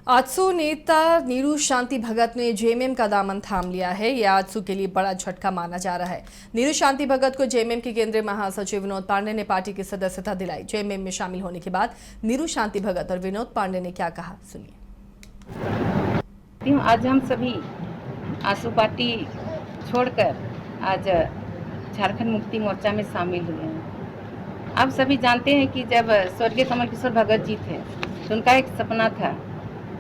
आजसू नेता नीरू शांति भगत ने जेएमएम का दामन थाम लिया है। यह आजसू के लिए बड़ा झटका माना जा रहा है। नीरू शांति भगत को जेएमएम के केंद्रीय महासचिव विनोद पांडे ने पार्टी की सदस्यता दिलाई। जेएमएम में शामिल होने के बाद नीरू शांति भगत और विनोद पांडे ने क्या कहा, सुनिए। आज हम सभी आजसू पार्टी छोड़कर आज झारखंड मुक्ति मोर्चा में शामिल हुए हैं। आप सभी जानते हैं कि जब स्वर्गीय कमल किशोर भगत जी थे तो उनका एक सपना था।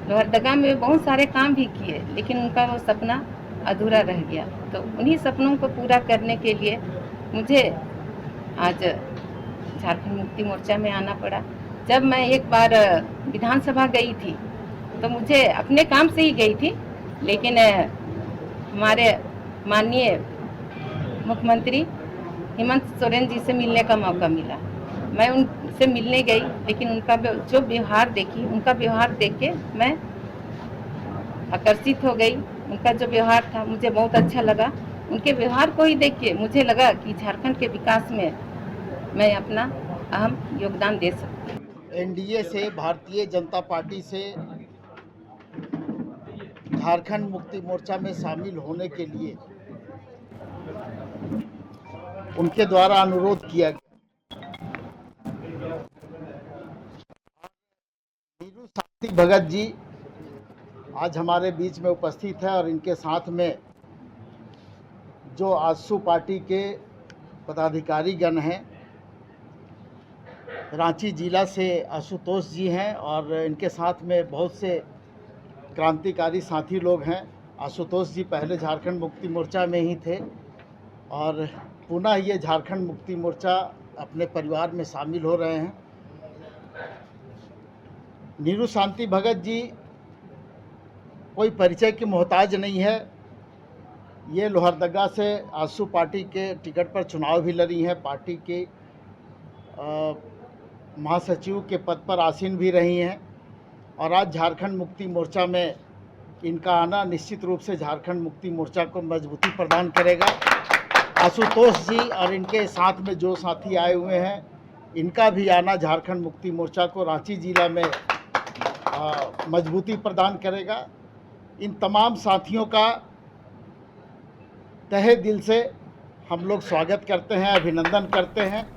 लोहरदगा में बहुत सारे काम भी किए, लेकिन उनका वो सपना अधूरा रह गया। तो उन्हीं सपनों को पूरा करने के लिए मुझे आज झारखंड मुक्ति मोर्चा में आना पड़ा। जब मैं एक बार विधानसभा गई थी तो मुझे अपने काम से ही गई थी, लेकिन हमारे माननीय मुख्यमंत्री हेमंत सोरेन जी से मिलने का मौका मिला। मैं उनसे मिलने गई, लेकिन उनका जो व्यवहार देखी, उनका व्यवहार देख के मैं आकर्षित हो गई। उनका जो व्यवहार था मुझे बहुत अच्छा लगा। उनके व्यवहार को ही देख के मुझे लगा कि झारखंड के विकास में मैं अपना अहम योगदान दे सकती हूँ। एनडीए से, भारतीय जनता पार्टी से झारखंड मुक्ति मोर्चा में शामिल होने के लिए उनके द्वारा अनुरोध किया गया। नीरू शांति भगत जी आज हमारे बीच में उपस्थित है और इनके साथ में जो आजसू पार्टी के पदाधिकारी गण हैं, रांची जिला से आशुतोष जी हैं और इनके साथ में बहुत से क्रांतिकारी साथी लोग हैं। आशुतोष जी पहले झारखंड मुक्ति मोर्चा में ही थे और पुनः ये झारखंड मुक्ति मोर्चा अपने परिवार में शामिल हो रहे हैं। नीरू शांति भगत जी कोई परिचय की मोहताज नहीं है। ये लोहरदगा से आजसू पार्टी के टिकट पर चुनाव भी लड़ी हैं, पार्टी के महासचिव के पद पर आसीन भी रही हैं और आज झारखंड मुक्ति मोर्चा में इनका आना निश्चित रूप से झारखंड मुक्ति मोर्चा को मजबूती प्रदान करेगा। आशुतोष जी और इनके साथ में जो साथी आए हुए हैं, इनका भी आना झारखंड मुक्ति मोर्चा को रांची जिला में मजबूती प्रदान करेगा। इन तमाम साथियों का तहे दिल से हम लोग स्वागत करते हैं, अभिनंदन करते हैं।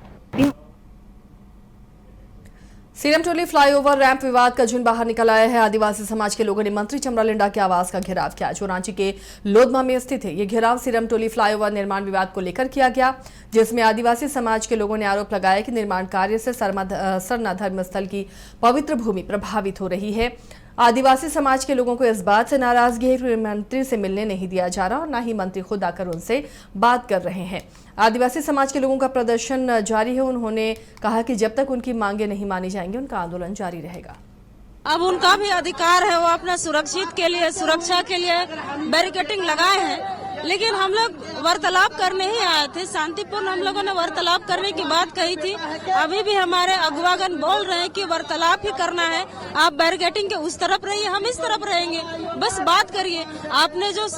सीरमटोली फ्लाईओवर रैंप विवाद का जुन बाहर निकल आया है। आदिवासी समाज के लोगों ने मंत्री चमरा लिंडा के आवास का घेराव किया, जो रांची के लोधमा में स्थित है। ये घेराव सीरमटोली फ्लाईओवर निर्माण विवाद को लेकर किया गया, जिसमें आदिवासी समाज के लोगों ने आरोप लगाया कि निर्माण कार्य से सरना धर्मस्थल की पवित्र भूमि प्रभावित हो रही है। आदिवासी समाज के लोगों को इस बात से नाराजगी है कि मंत्री से मिलने नहीं दिया जा रहा और न ही मंत्री खुद आकर उनसे बात कर रहे हैं। आदिवासी समाज के लोगों का प्रदर्शन जारी है। उन्होंने कहा कि जब तक उनकी मांगे नहीं मानी जाएंगी, उनका आंदोलन जारी रहेगा। अब उनका भी अधिकार है, वो अपना सुरक्षित के लिए, सुरक्षा के लिए बैरिकेडिंग लगाए हैं, लेकिन हम लोग वार्तालाप करने ही आए थे। शांतिपूर्ण हम लोगों ने वार्तालाप करने की बात कही थी। अभी भी हमारे अगुवागण बोल रहे हैं कि वार्तालाप ही करना है, आप बैरिकेडिंग के उस तरफ रहिए, हम इस तरफ रहेंगे, बस बात करिए। आपने जो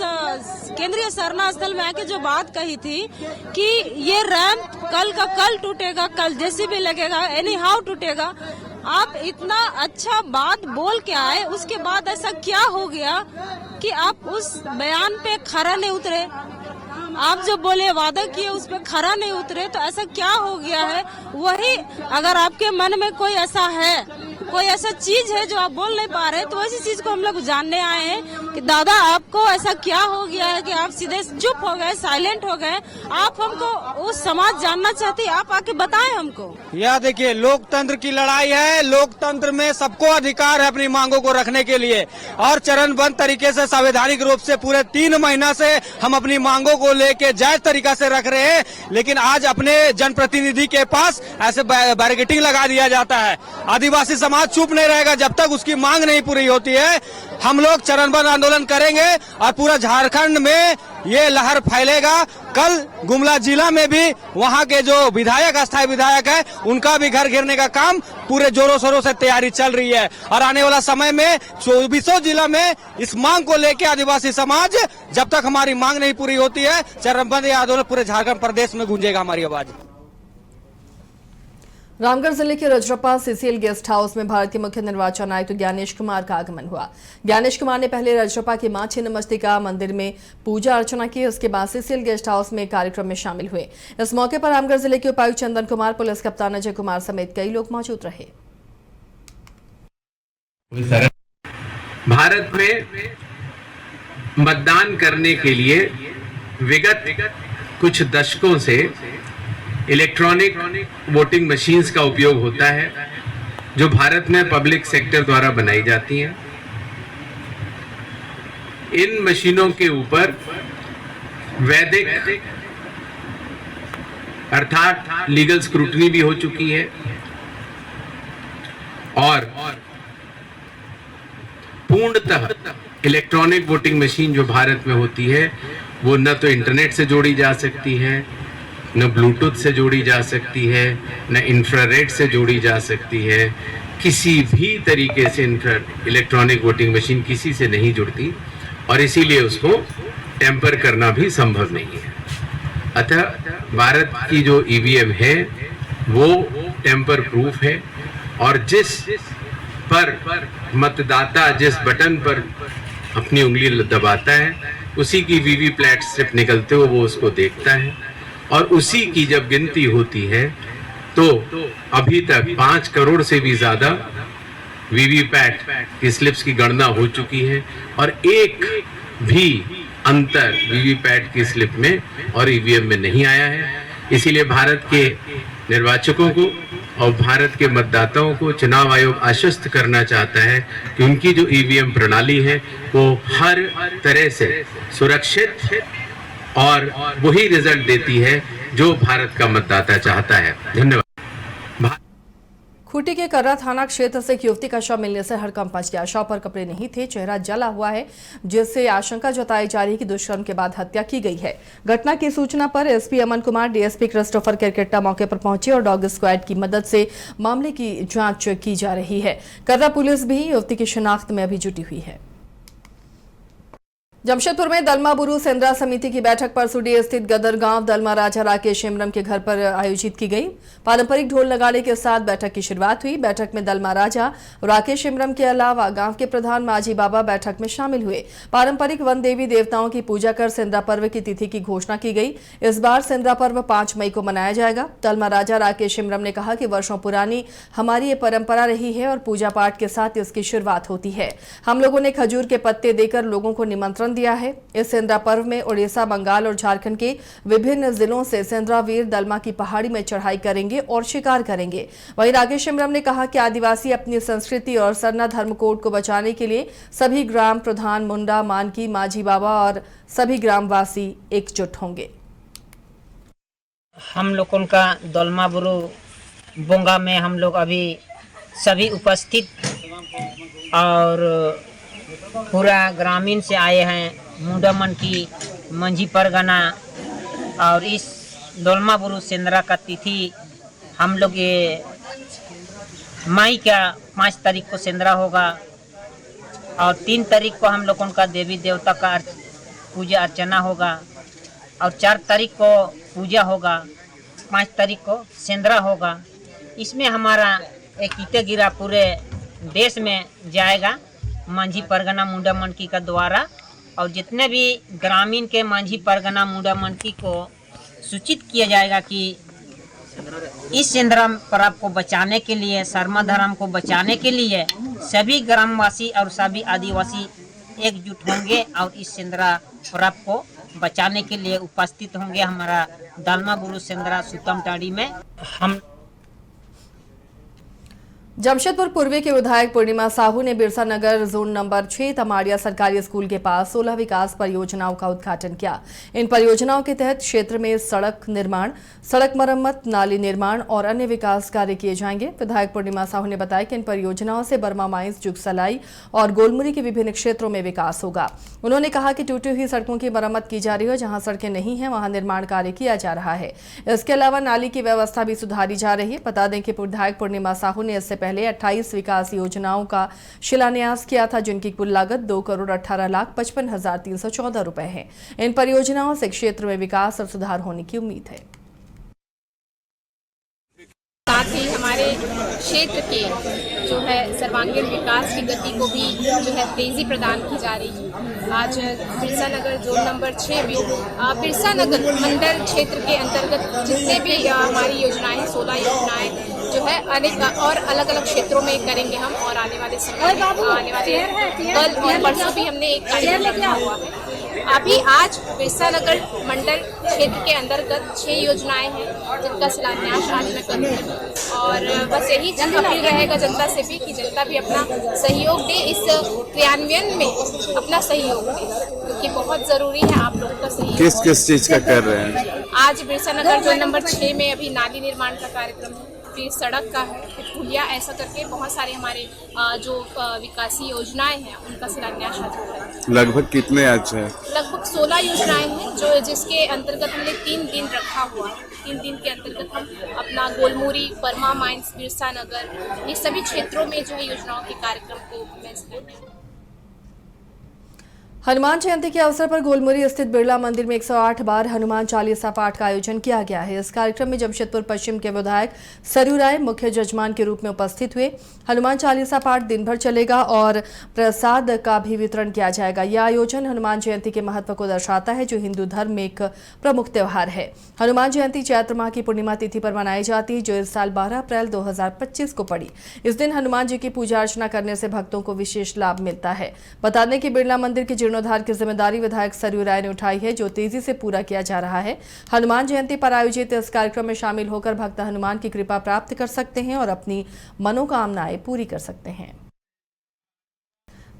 केंद्रीय सरना स्थल में आके जो बात कही थी कि ये रैंप कल का कल टूटेगा, कल जेसीबी लगेगा, एनी हाउ टूटेगा, आप इतना अच्छा बात बोल के आए, उसके बाद ऐसा क्या हो गया कि आप उस बयान पे खरा नहीं उतरे? आप जो बोले वादा किए उस पे खरा नहीं उतरे, तो ऐसा क्या हो गया है? वही अगर आपके मन में कोई ऐसा है, कोई ऐसा चीज है जो आप बोल नहीं पा रहे, तो ऐसी चीज को हम लोग जानने आए हैं कि दादा आपको ऐसा क्या हो गया है कि आप सीधे चुप हो गए, साइलेंट हो गए। आप हमको उस समाज जानना चाहते हैं, आप आके बताएं हमको। यह देखिए, लोकतंत्र की लड़ाई है। लोकतंत्र में सबको अधिकार है अपनी मांगों को रखने के लिए, और चरणबद्ध तरीके से संवैधानिक रूप से पूरे 3 महीना से हम अपनी मांगों को लेके जायज तरीका से रख रहे हैं। लेकिन आज अपने जनप्रतिनिधि के पास ऐसे बैरिकेडिंग लगा दिया जाता है। आदिवासी समाज चुप नहीं रहेगा जब तक उसकी मांग नहीं पूरी होती है। हम लोग चरणबद्ध आंदोलन करेंगे और पूरा झारखंड में ये लहर फैलेगा। कल गुमला जिला में भी वहां के जो विधायक, अस्थायी विधायक है, उनका भी घर घेरने का काम पूरे जोरों शोरों से तैयारी चल रही है। और आने वाला समय में 24 जिला में इस मांग को लेकर आदिवासी समाज, जब तक हमारी मांग नहीं पूरी होती है, चरणबद्ध आंदोलन पूरे झारखंड प्रदेश में गूंजेगा हमारी आवाज। रामगढ़ जिले के रजरप्पा सीसीएल गेस्ट हाउस में भारत के मुख्य निर्वाचन आयुक्त ज्ञानेश कुमार का आगमन हुआ। ज्ञानेश कुमार ने पहले रजरप्पा की मां छिन्नमस्तिका मंदिर में पूजा अर्चना की। उसके बाद सीसीएल गेस्ट हाउस में कार्यक्रम में शामिल हुए। इस मौके पर रामगढ़ जिले के उपायुक्त चंदन कुमार, पुलिस कप्तान अजय कुमार समेत कई लोग मौजूद रहे। भारत में मतदान करने के लिए विगत कुछ दशकों से इलेक्ट्रॉनिक वोटिंग मशीन्स का उपयोग होता है, जो भारत में पब्लिक सेक्टर द्वारा बनाई जाती हैं। इन मशीनों के ऊपर वैधिक अर्थात लीगल स्क्रूटनी भी हो चुकी है और पूर्णतः इलेक्ट्रॉनिक वोटिंग मशीन जो भारत में होती है वो न तो इंटरनेट से जोड़ी जा सकती है, न ब्लूटूथ से जोड़ी जा सकती है, न इंफ्रारेड से जोड़ी जा सकती है। किसी भी तरीके से इलेक्ट्रॉनिक वोटिंग मशीन किसी से नहीं जुड़ती और इसीलिए उसको टेम्पर करना भी संभव नहीं है। अतः भारत की जो ईवीएम है वो टेम्पर प्रूफ है और जिस पर मतदाता जिस बटन पर अपनी उंगली दबाता है उसी की वीवीपैट स्लिप निकलते हुए वो उसको देखता है और उसी की जब गिनती होती है तो अभी तक 5 करोड़ से भी ज्यादा वीवीपैट की स्लिप्स की गणना हो चुकी है और एक भी अंतर वीवीपैट की स्लिप में और ईवीएम में नहीं आया है। इसीलिए भारत के निर्वाचकों को और भारत के मतदाताओं को चुनाव आयोग आश्वस्त करना चाहता है कि उनकी जो ईवीएम प्रणाली है वो हर तरह से सुरक्षित और वही रिजल्ट देती है जो भारत का मतदाता चाहता है। धन्यवाद। खूंटी के कर्रा थाना क्षेत्र से एक युवती का शव मिलने से हड़कंप मच गया। शव पर कपड़े नहीं थे, चेहरा जला हुआ है, जिससे आशंका जताई जा रही है कि दुष्कर्म के बाद हत्या की गई है। घटना की सूचना पर SP Aman Kumar, DSP Christopher Kerketta मौके पर पहुंचे और डॉग स्क्वाड की मदद से मामले की जांच की जा रही है। कर्रा पुलिस भी युवती की शिनाख्त में अभी जुटी हुई है। जमशेदपुर में दलमा बुरु सेंद्रा समिति की बैठक परसुडी स्थित गदर गांव दलमा राजा राकेश हेम्ब्रम के घर पर आयोजित की गई। पारंपरिक ढोल नगाड़े के साथ बैठक की शुरुआत हुई। बैठक में दलमा राजा राकेश हेम्ब्रम के अलावा गांव के प्रधान माझी बाबा बैठक में शामिल हुए। पारंपरिक वन देवी देवताओं की पूजा कर सेंद्रा पर्व की तिथि की घोषणा की गई। इस बार सेंद्रा पर्व 5 मई को मनाया जाएगा। दलमा राजा राकेश हेम्ब्रम ने कहा कि वर्षों पुरानी हमारी ये परंपरा रही है और पूजा पाठ के साथ इसकी शुरुआत होती है। हम लोगों ने खजूर के पत्ते देकर लोगों को निमंत्रण दिया है। इस सेंद्रा पर्व में उड़ीसा, बंगाल और झारखंड के विभिन्न जिलों से सेंद्रा वीर दलमा की पहाड़ी में चढ़ाई करेंगे और शिकार करेंगे। वहीं राकेश हेम्ब्रम ने कहा कि आदिवासी अपनी संस्कृति और सरना धर्म कोड को बचाने के लिए सभी ग्राम प्रधान, मुंडा, मानकी, माझी बाबा और सभी ग्रामवासी एकजुट होंगे। हम लोग उनका दलमा बुरु बोंगा में हम लोग अभी सभी उपस्थित और पूरा ग्रामीण से आए हैं। मुंडामन की मंझी परगना और इस दलमा बुरु सेंद्रा का तिथि हम लोग ये मई का 5 तारीख को सेंद्रा होगा और 3 तारीख को हम लोग उनका देवी देवता का पूजा अर्चना होगा और 4 तारीख को पूजा होगा, 5 तारीख को सेंद्रा होगा। इसमें हमारा एक ईटे गिरा पूरे देश में जाएगा मांझी परगना मुंडा मनकी का द्वारा और जितने भी ग्रामीण के मांझी परगना मुंडा मनकी को सूचित किया जाएगा कि इस सेंद्रा पर्व को बचाने के लिए, शर्मा धर्म को बचाने के लिए सभी ग्रामवासी और सभी आदिवासी एकजुट होंगे और इस सेंद्रा पर्व को बचाने के लिए उपस्थित होंगे हमारा दलमा बुरु सेंद्रा सुतम टाड़ी में। हम जमशेदपुर पूर्वी के विधायक पूर्णिमा साहू ने बिरसा नगर जोन नंबर 6 तमाड़िया सरकारी स्कूल के पास 16 विकास परियोजनाओं का उद्घाटन किया। इन परियोजनाओं के तहत क्षेत्र में सड़क निर्माण, सड़क मरम्मत, नाली निर्माण और अन्य विकास कार्य किए जाएंगे। विधायक पूर्णिमा साहू ने बताया कि इन परियोजनाओं से बर्मा माइंस, जुगसलाई और गोलमुरी के विभिन्न क्षेत्रों में विकास होगा। उन्होंने कहा कि टूटी हुई सड़कों की मरम्मत की जा रही है, जहां सड़कें नहीं है वहां निर्माण कार्य किया जा रहा है। इसके अलावा नाली की व्यवस्था भी सुधारी जा रही है। बता दें कि विधायक पूर्णिमा साहू ने इससे पहले 28 विकास योजनाओं का शिलान्यास किया था, जिनकी कुल लागत 2,18,55,314 रुपए है। इन परियोजनाओं से क्षेत्र में विकास और सुधार होने की उम्मीद है। ही हमारे क्षेत्र के जो है सर्वांगीण विकास की गति को भी जो है तेज़ी प्रदान की जा रही है। आज बिरसा नगर जोन नंबर 6 में बिरसा नगर मंडल क्षेत्र के अंतर्गत जितने भी हमारी योजनाएं हैं, 16 योजनाएं जो है अनेक और अलग अलग क्षेत्रों में करेंगे हम। और आने वाले समय में आने वाले कल और परसों भी हमने एक कार्यक्रम रखा हुआ है। अभी आज बिरसा नगर मंडल क्षेत्र के अंतर्गत 6 योजनाएं हैं जिनका शिलान्यास आज मैं करूँगी। और बस यही अपील रहेगा जनता से भी कि जनता भी अपना सहयोग दे, इस क्रियान्वयन में अपना सहयोग दे, क्योंकि बहुत ज़रूरी है आप लोगों का सहयोग। किस किस चीज़ का कर रहे हैं? आज बिरसा नगर जोन नंबर 6 में अभी नाली निर्माण का कार्यक्रम है, फिर सड़क का है, फिर पुलिया, ऐसा करके बहुत सारे हमारे जो विकासी योजनाएं हैं उनका शिलान्यास हो रहा है। लगभग कितने आज है? लगभग 16 योजनाएं हैं जो जिसके अंतर्गत हमने 3 दिन रखा हुआ है। 3 दिन के अंतर्गत हम अपना गोलमुरी, परमा माइंस, बिरसा नगर, ये सभी क्षेत्रों में जो है योजनाओं के कार्यक्रम को मैं हनुमान जयंती के अवसर पर गोलमुरी स्थित बिरला मंदिर में 108 बार हनुमान चालीसा पाठ का आयोजन किया गया है। इस कार्यक्रम में जमशेदपुर पश्चिम के विधायक सरयू राय मुख्य जजमान के रूप में उपस्थित हुए। हनुमान चालीसा पाठ दिन भर चलेगा और प्रसाद का भी वितरण किया जाएगा। यह आयोजन हनुमान जयंती के महत्व को दर्शाता है, जो हिंदू धर्म में एक प्रमुख त्योहार है। हनुमान जयंती चैत्र माह की पूर्णिमा तिथि पर मनाई जाती है, जो इस साल 12 अप्रैल 2025 को पड़ी। इस दिन हनुमान जी की पूजा अर्चना करने से भक्तों को विशेष लाभ मिलता है। बता दें कि बिरला मंदिर के जीर्णोद्धार की जिम्मेदारी विधायक सरयू राय ने उठाई है, जो तेजी से पूरा किया जा रहा है। हनुमान जयंती पर आयोजित इस कार्यक्रम में शामिल होकर भक्त हनुमान की कृपा प्राप्त कर सकते हैं और अपनी मनोकामनाएं पूरी कर सकते हैं।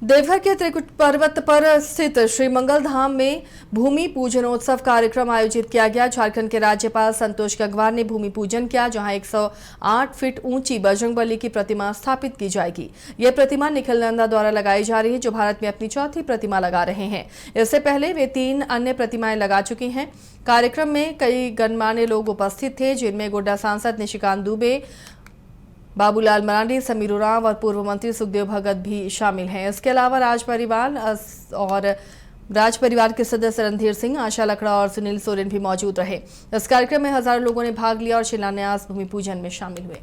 देवघर के त्रिकुट पर्वत पर स्थित श्री मंगल धाम में भूमि पूजनोत्सव कार्यक्रम आयोजित किया गया। झारखंड के राज्यपाल संतोष गंगवार ने भूमि पूजन किया, जहां 108 फीट ऊंची बजरंगबली की प्रतिमा स्थापित की जाएगी। यह प्रतिमा निखिल नंदा द्वारा लगाई जा रही है, जो भारत में अपनी चौथी प्रतिमा लगा रहे हैं। इससे पहले वे 3 अन्य प्रतिमाएं लगा चुकी हैं। कार्यक्रम में कई गणमान्य लोग उपस्थित थे, जिनमें गोड्डा सांसद निशिकांत दुबे, बाबूलाल मरांडी, समीर उरांव और पूर्व मंत्री सुखदेव भगत भी शामिल हैं। इसके अलावा राज परिवार के सदस्य रणधीर सिंह, आशा लकड़ा और सुनील सोरेन भी मौजूद रहे। इस कार्यक्रम में हजारों लोगों ने भाग लिया और शिलान्यास भूमि पूजन में शामिल हुए।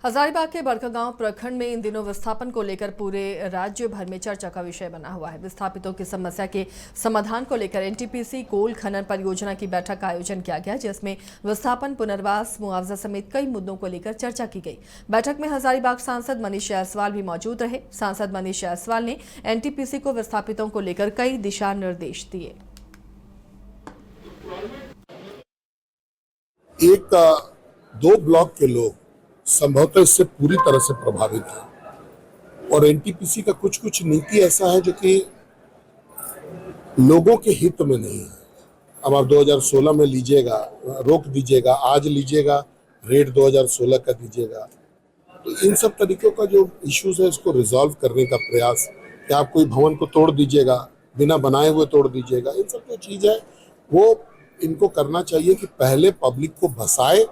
हजारीबाग के बड़कागांव प्रखंड में इन दिनों विस्थापन को लेकर पूरे राज्य भर में चर्चा का विषय बना हुआ है। विस्थापितों की समस्या के समाधान को लेकर एनटीपीसी कोल खनन परियोजना की बैठक का आयोजन किया गया, जिसमें विस्थापन, पुनर्वास, मुआवजा समेत कई मुद्दों को लेकर चर्चा की गई। बैठक में हजारीबाग सांसद मनीष जायसवाल भी मौजूद रहे। सांसद मनीष जायसवाल ने एनटीपीसी को विस्थापितों को लेकर कई दिशा निर्देश दिए। 2 ब्लॉक के लोग संभवतः इससे पूरी तरह से प्रभावित है और एनटीपीसी का कुछ नीति ऐसा है जो कि लोगों के हित में नहीं है। अब आप 2016 में लीजिएगा, रोक दीजिएगा, आज लीजिएगा, रेट 2016 का दीजिएगा। तो इन सब तरीकों का जो इश्यूज है इसको रिजॉल्व करने का प्रयास, कि आप कोई भवन को तोड़ दीजिएगा, बिना बनाए हुए तोड़ दीजिएगा, इन सब जो चीज़ है वो इनको करना चाहिए कि पहले पब्लिक को बसाए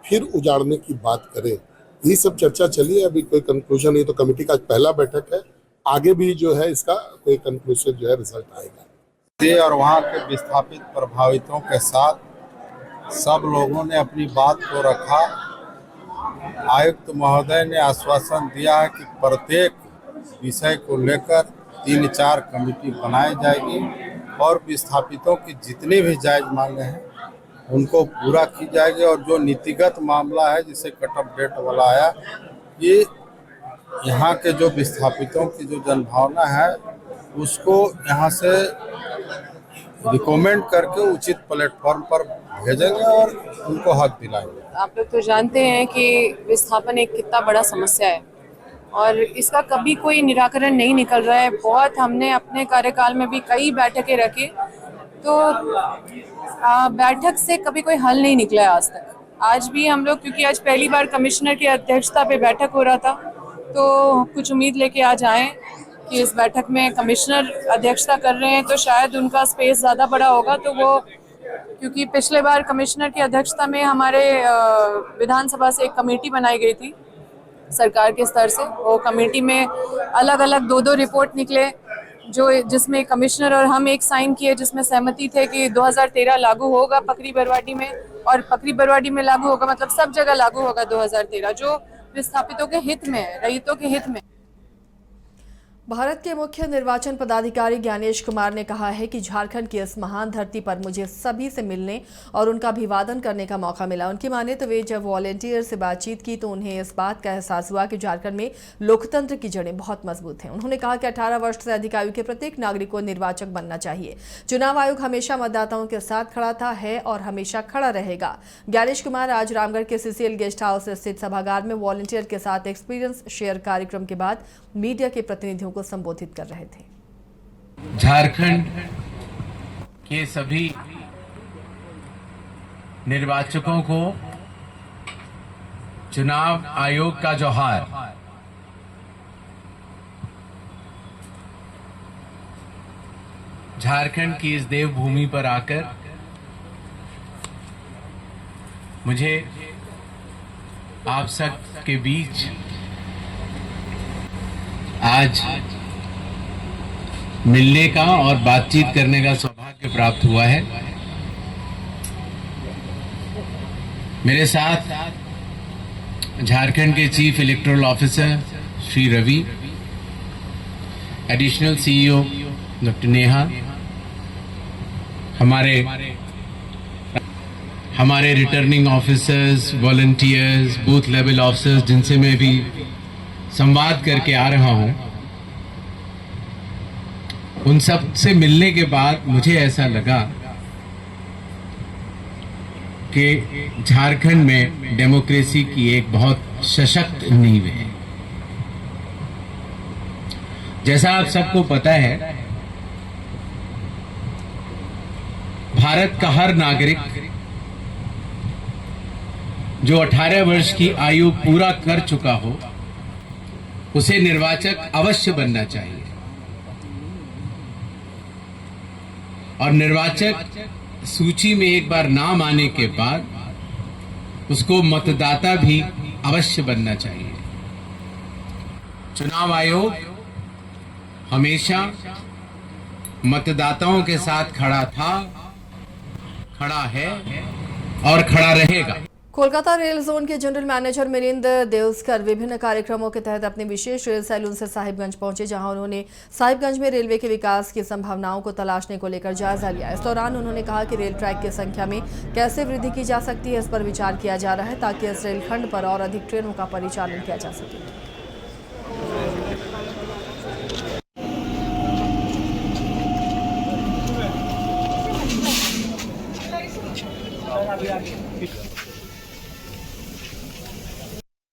फिर उजाड़ने की बात करें। ये सब चर्चा चली है, अभी कोई कंक्लूजन नहीं। तो कमेटी का पहला बैठक है, आगे भी जो है इसका कोई कंक्लूसिव जो है रिजल्ट आएगा। और वहाँ के विस्थापित प्रभावितों के साथ सब लोगों ने अपनी बात को रखा। आयुक्त महोदय ने आश्वासन दिया है कि प्रत्येक विषय को लेकर 3-4 कमेटी बनाई जाएगी और विस्थापितों की जितनी भी जायज मांगे हैं उनको पूरा की जाएगी। और जो नीतिगत मामला है जिसे कट ऑफ डेट वाला आया, ये यहाँ के जो विस्थापितों की जो जनभावना है उसको यहाँ से रिकमेंड करके उचित प्लेटफॉर्म पर भेजेंगे और उनको हक दिलाएंगे। आप लोग तो जानते हैं कि विस्थापन एक कितना बड़ा समस्या है और इसका कभी कोई निराकरण नहीं निकल रहा है। बहुत हमने अपने कार्यकाल में भी कई बैठकें रखी, तो बैठक से कभी कोई हल नहीं निकला है आज तक। आज भी हम लोग, क्योंकि आज पहली बार कमिश्नर की अध्यक्षता पे बैठक हो रहा था, तो कुछ उम्मीद लेके आज आए कि इस बैठक में कमिश्नर अध्यक्षता कर रहे हैं तो शायद उनका स्पेस ज़्यादा बड़ा होगा। तो वो, क्योंकि पिछले बार कमिश्नर की अध्यक्षता में हमारे विधानसभा से एक कमेटी बनाई गई थी सरकार के स्तर से, वो कमेटी में अलग अलग 2-2 रिपोर्ट निकले। जो जिसमें कमिश्नर और हम एक साइन किए, जिसमें सहमति थे कि 2013 लागू होगा पकरी बरवाडी में, और पकरी बरवाडी में लागू होगा मतलब सब जगह लागू होगा 2013, जो विस्थापितों के हित में है, रैयतों के हित में। भारत के मुख्य निर्वाचन पदाधिकारी ज्ञानेश कुमार ने कहा है कि झारखंड की इस महान धरती पर मुझे सभी से मिलने और उनका अभिवादन करने का मौका मिला। उनकी माने तो वे जब वॉलेंटियर से बातचीत की तो उन्हें इस बात का एहसास हुआ कि झारखंड में लोकतंत्र की जड़ें बहुत मजबूत हैं। उन्होंने कहा कि 18 वर्ष से अधिक आयु के प्रत्येक नागरिक को निर्वाचक बनना चाहिए। चुनाव आयोग हमेशा मतदाताओं के साथ खड़ा था, है और हमेशा खड़ा रहेगा। ज्ञानेश कुमार आज रामगढ़ के सीसीएल गेस्ट हाउस स्थित सभागार में वॉलेंटियर के साथ एक्सपीरियंस शेयर कार्यक्रम के बाद मीडिया के प्रतिनिधियों को संबोधित कर रहे थे। झारखंड के सभी निर्वाचकों को चुनाव आयोग का जोहार। झारखंड की इस देवभूमि पर आकर मुझे आप सब के बीच आज मिलने का और बातचीत करने का सौभाग्य प्राप्त हुआ है। मेरे साथ झारखंड के chief electoral officer Shri Ravi, additional CEO doctor Neha, हमारे returning officers, volunteers, booth level officers जिनसे मैं भी संवाद करके आ रहा हूं, उन सब से मिलने के बाद मुझे ऐसा लगा कि झारखंड में डेमोक्रेसी की एक बहुत सशक्त नींव है। जैसा आप सबको पता है, भारत का हर नागरिक जो 18 वर्ष की आयु पूरा कर चुका हो, उसे निर्वाचक अवश्य बनना चाहिए। और निर्वाचक सूची में एक बार नाम आने के बाद उसको मतदाता भी अवश्य बनना चाहिए। चुनाव आयोग हमेशा मतदाताओं के साथ खड़ा था, खड़ा है और खड़ा रहेगा। कोलकाता रेल जोन के जनरल मैनेजर मिलिंद देवस्कर विभिन्न कार्यक्रमों के तहत अपने विशेष रेल सैलून से साहिबगंज पहुंचे, जहां उन्होंने साहिबगंज में रेलवे के विकास की संभावनाओं को तलाशने को लेकर जायजा लिया। इस दौरान उन्होंने कहा कि रेल ट्रैक की संख्या में कैसे वृद्धि की जा सकती है, इस पर विचार किया जा रहा है ताकि इस रेलखंड पर और अधिक ट्रेनों का परिचालन किया जा सके।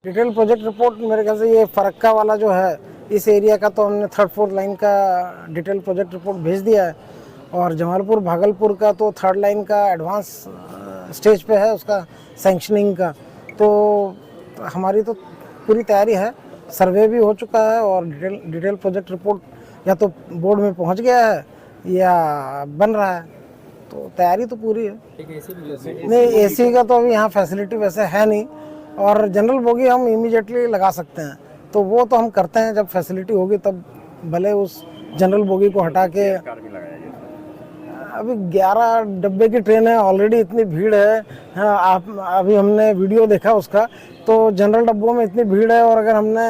डिटेल प्रोजेक्ट रिपोर्ट मेरे ख्याल से ये फरक्का वाला जो है इस एरिया का, तो हमने 3rd 4th लाइन का डिटेल प्रोजेक्ट रिपोर्ट भेज दिया है, और जमालपुर भागलपुर का तो 3rd लाइन का एडवांस स्टेज पे है उसका सैंक्शनिंग का। तो हमारी तो पूरी तैयारी है, सर्वे भी हो चुका है और डिटेल प्रोजेक्ट रिपोर्ट या तो बोर्ड में पहुंच गया है या बन रहा है, तो तैयारी तो पूरी है। नहीं, एसी का तो अभी यहाँ फैसिलिटी वैसे है नहीं, और जनरल बोगी हम इमीडिएटली लगा सकते हैं, तो वो तो हम करते हैं जब फैसिलिटी होगी तब, भले उस जनरल बोगी को हटा के। अभी 11 डब्बे की ट्रेन है, ऑलरेडी इतनी भीड़ है। हाँ, आप अभी हमने वीडियो देखा उसका, तो जनरल डब्बों में इतनी भीड़ है, और अगर हमने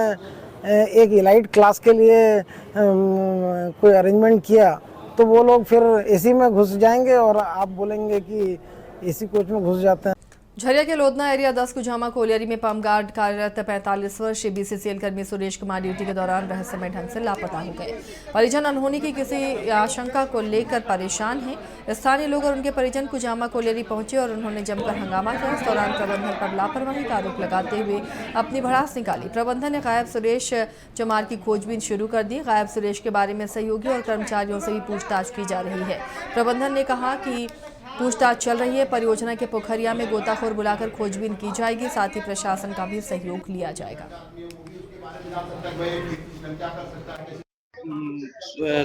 एक इलाइट क्लास के लिए कोई अरेंजमेंट किया तो वो लोग फिर एसी में घुस जाएंगे और आप बोलेंगे कि एसी कोच में घुस जाते हैं। झरिया के लोधना एरिया 10 कुजामा कोलियरी में पंप गार्ड कार्यरत 45 वर्षीय बीसीसीएल कर्मी सुरेश कुमार ड्यूटी के दौरान रहस्यमय ढंग से लापता हो गए। परिजन अनहोनी की किसी आशंका को लेकर परेशान हैं। स्थानीय लोग और उनके परिजन कुजामा कोलियरी पहुंचे और उन्होंने जमकर हंगामा किया। इस दौरान प्रबंधन पर लापरवाही का आरोप लगाते हुए अपनी भड़ास निकाली। प्रबंधन ने गायब सुरेश चमार की खोजबीन शुरू कर दी। गायब सुरेश के बारे में सहयोगी और कर्मचारियों से भी पूछताछ की जा रही है। प्रबंधन ने कहा कि पूछताछ चल रही है। परियोजना के पोखरिया में गोताखोर बुलाकर खोजबीन की जाएगी, साथ ही प्रशासन का भी सहयोग लिया जाएगा।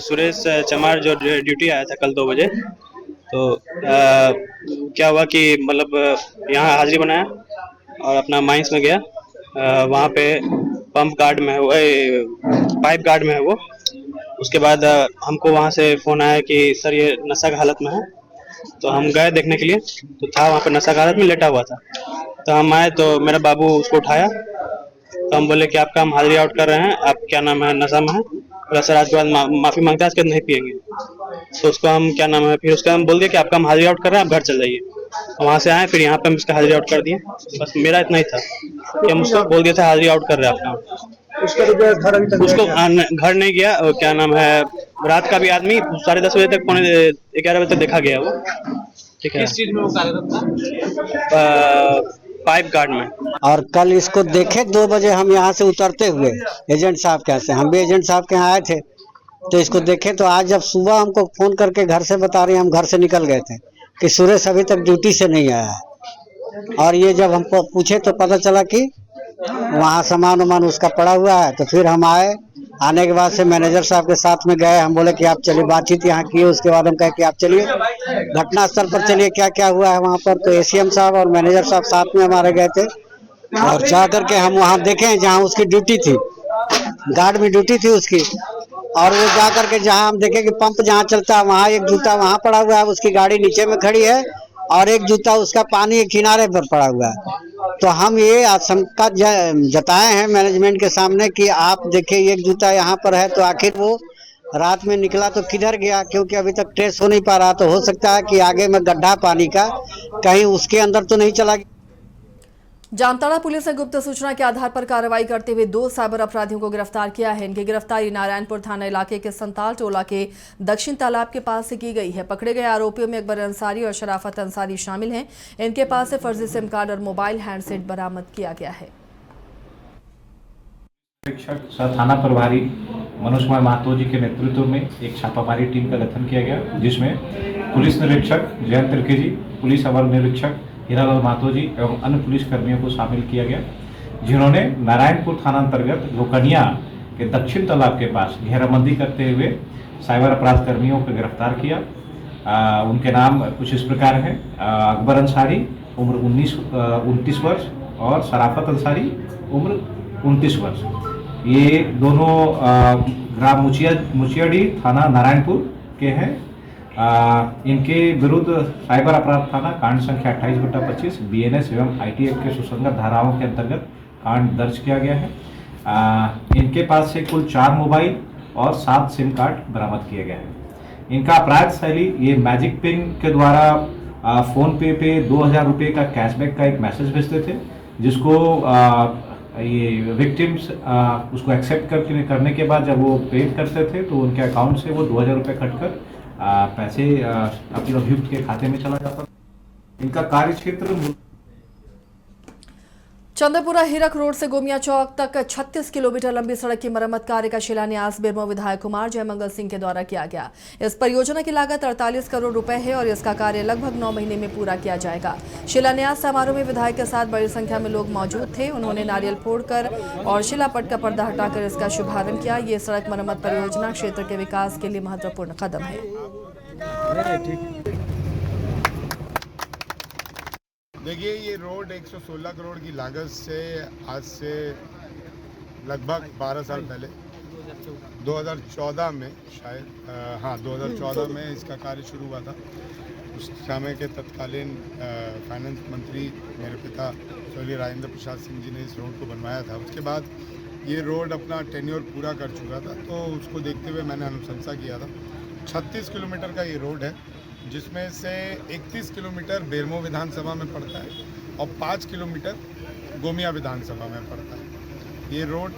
सुरेश चमार जो ड्यूटी आया था कल 2 बजे, तो क्या हुआ कि मतलब यहाँ हाजिरी बनाया और अपना माइंस में गया। वहाँ पे पंप गार्ड में है वो, पाइप गार्ड में है वो, उसके बाद हमको वहाँ से फ़ोन आया कि सर ये नशा की हालत में है। तो हम गए देखने के लिए, तो था वहाँ पे नशा की हालत में लेटा हुआ था। तो हम आए तो मेरा बाबू उसको उठाया, तो हम बोले कि आपका हम हाजिरी आउट कर रहे हैं, आप क्या नाम है नशा में है। बोला सर आज के बाद माफ़ी मांगते हैं, आज के बाद नहीं पिएंगे। तो उसको हम क्या नाम है फिर उसका हम बोल दिया कि आपका हम हाजिरी आउट कर रहे हैं, आप घर चल जाइए। वहाँ से आए फिर यहाँ पे हम इसका हाजिरी आउट कर दिए। बस मेरा इतना ही था कि हम उसको बोल दिया था हाजिरी आउट कर रहे हैं आपका। उसको घर नहीं गया, क्या नाम है रात का भी आदमी 10:30 बजे तक 11 बजे तक देखा गया वो। ठीक है, किस चीज में वो कार्यरत था? पाइप गार्ड में। और कल इसको देखे 2 बजे हम यहाँ से उतरते हुए एजेंट साहब के यहाँ से, हम भी एजेंट साहब के यहाँ आए थे, तो इसको देखे। तो आज जब सुबह हमको फोन करके घर से बता रहे हैं, हम घर से निकल गए थे कि सुरेश अभी तक ड्यूटी से नहीं आया है। और ये जब हमको पूछे तो पता चला कि वहाँ सामान वामान उसका पड़ा हुआ है। तो फिर हम आए, आने के बाद से मैनेजर साहब के साथ में गए। हम बोले कि आप चलिए, बातचीत यहाँ किए। उसके बाद हम कहे कि आप चलिए घटना स्थल पर चलिए, क्या क्या हुआ है वहाँ पर। तो एसीएम साहब और मैनेजर साहब साथ में हमारे गए थे और जा करके हम वहाँ देखे जहाँ उसकी ड्यूटी थी, गार्ड में ड्यूटी थी उसकी। और वो जा करके जहाँ हम देखे कि पंप जहाँ चलता है वहाँ एक जूता वहाँ पड़ा हुआ है, उसकी गाड़ी नीचे में खड़ी है, और एक जूता उसका पानी के किनारे पर पड़ा हुआ है। तो हम ये आशंका जताए हैं मैनेजमेंट के सामने कि आप देखिए एक जूता यहाँ पर है, तो आखिर वो रात में निकला तो किधर गया, क्योंकि अभी तक ट्रेस हो नहीं पा रहा। तो हो सकता है कि आगे में गड्ढा पानी का कहीं उसके अंदर तो नहीं चला गया। जामताड़ा पुलिस ने गुप्त सूचना के आधार पर कार्रवाई करते हुए 2 साइबर अपराधियों को गिरफ्तार किया है। इनकी गिरफ्तारी नारायणपुर थाना इलाके के संताल टोला के दक्षिण तालाब के पास से की गई है। पकड़े गए आरोपियों में अकबर अंसारी और शराफत अंसारी शामिल हैं। इनके पास से फर्जी सिम कार्ड और मोबाइल हैंडसेट बरामद किया गया है। निरीक्षक थाना प्रभारी मनोज कुमार महतो जी के नेतृत्व में एक छापामारी टीम का गठन किया गया, जिसमें पुलिस निरीक्षक जयंत तिर्की जी, पुलिस अवर निरीक्षक हीरालाल महतो जी एवं अन्य पुलिस कर्मियों को शामिल किया गया, जिन्होंने नारायणपुर थाना अंतर्गत लोकनिया के दक्षिण तालाब के पास घेराबंदी करते हुए साइबर अपराध कर्मियों को गिरफ्तार किया। उनके नाम कुछ इस प्रकार हैं: अकबर अंसारी उम्र 29 वर्ष और शराफत अंसारी उम्र 29 वर्ष। ये दोनों ग्राम मुचियाडी थाना नारायणपुर के हैं। इनके विरुद्ध साइबर अपराध थाना कांड संख्या 28/25 BNS एवं IT एक्ट के सुसंगत धाराओं के अंतर्गत कांड दर्ज किया गया है। इनके पास से कुल 4 मोबाइल और 7 सिम कार्ड बरामद किए गए हैं। इनका अपराध शैली ये मैजिक पिन के द्वारा फ़ोन पे 2000 रुपये का कैशबैक का एक मैसेज भेजते थे, जिसको ये विक्टिम्स उसको एक्सेप्ट करने के बाद जब वो पे करते थे तो उनके अकाउंट से वो 2000 रुपये कटकर पैसे अपने अभियुक्त के खाते में चला जाता। इनका कार्य क्षेत्र चंद्रपुरा हीरक रोड से गोमिया चौक तक 36 किलोमीटर लंबी सड़क की मरम्मत कार्य का शिलान्यास बेरमो विधायक कुमार जयमंगल सिंह के द्वारा किया गया। इस परियोजना की लागत 48 करोड़ रुपए है और इसका कार्य लगभग 9 महीने में पूरा किया जाएगा। शिलान्यास समारोह में विधायक के साथ बड़ी संख्या में लोग मौजूद थे। उन्होंने नारियल फोड़कर और शिलापट का पर्दा हटाकर इसका शुभारंभ किया। ये सड़क मरम्मत परियोजना क्षेत्र के विकास के लिए महत्वपूर्ण कदम है। देखिए, ये रोड 116 करोड़ की लागत से आज से लगभग 12 साल पहले 2014 में शायद 2014 में इसका कार्य शुरू हुआ था। उस समय के तत्कालीन फाइनेंस मंत्री मेरे पिता स्वर्गीय राजेंद्र प्रसाद सिंह जी ने इस रोड को बनवाया था। उसके बाद ये रोड अपना टेन्योर पूरा कर चुका था, तो उसको देखते हुए मैंने अनुशंसा किया था। 36 किलोमीटर का ये रोड है, जिसमें से 31 किलोमीटर बेरमो विधानसभा में पड़ता है और 5 किलोमीटर गोमिया विधानसभा में पड़ता है। ये रोड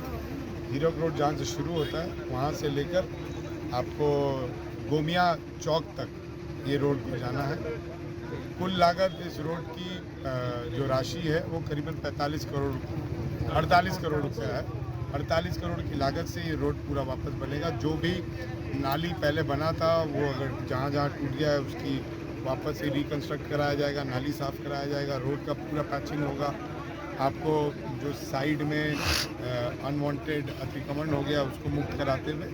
हीरक रोड जहाँ से शुरू होता है वहाँ से लेकर आपको गोमिया चौक तक ये रोड को जाना है। कुल लागत इस रोड की जो राशि है वो करीबन 48 करोड़ रुपये है। 48 करोड़ की लागत से ये रोड पूरा वापस बनेगा। जो भी नाली पहले बना था वो अगर जहाँ जहाँ टूट गया है उसकी वापस से रिकंस्ट्रक्ट कराया जाएगा, नाली साफ़ कराया जाएगा, रोड का पूरा पैचिंग होगा। आपको जो साइड में अनवांटेड अतिक्रमण हो गया उसको मुक्त कराते हुए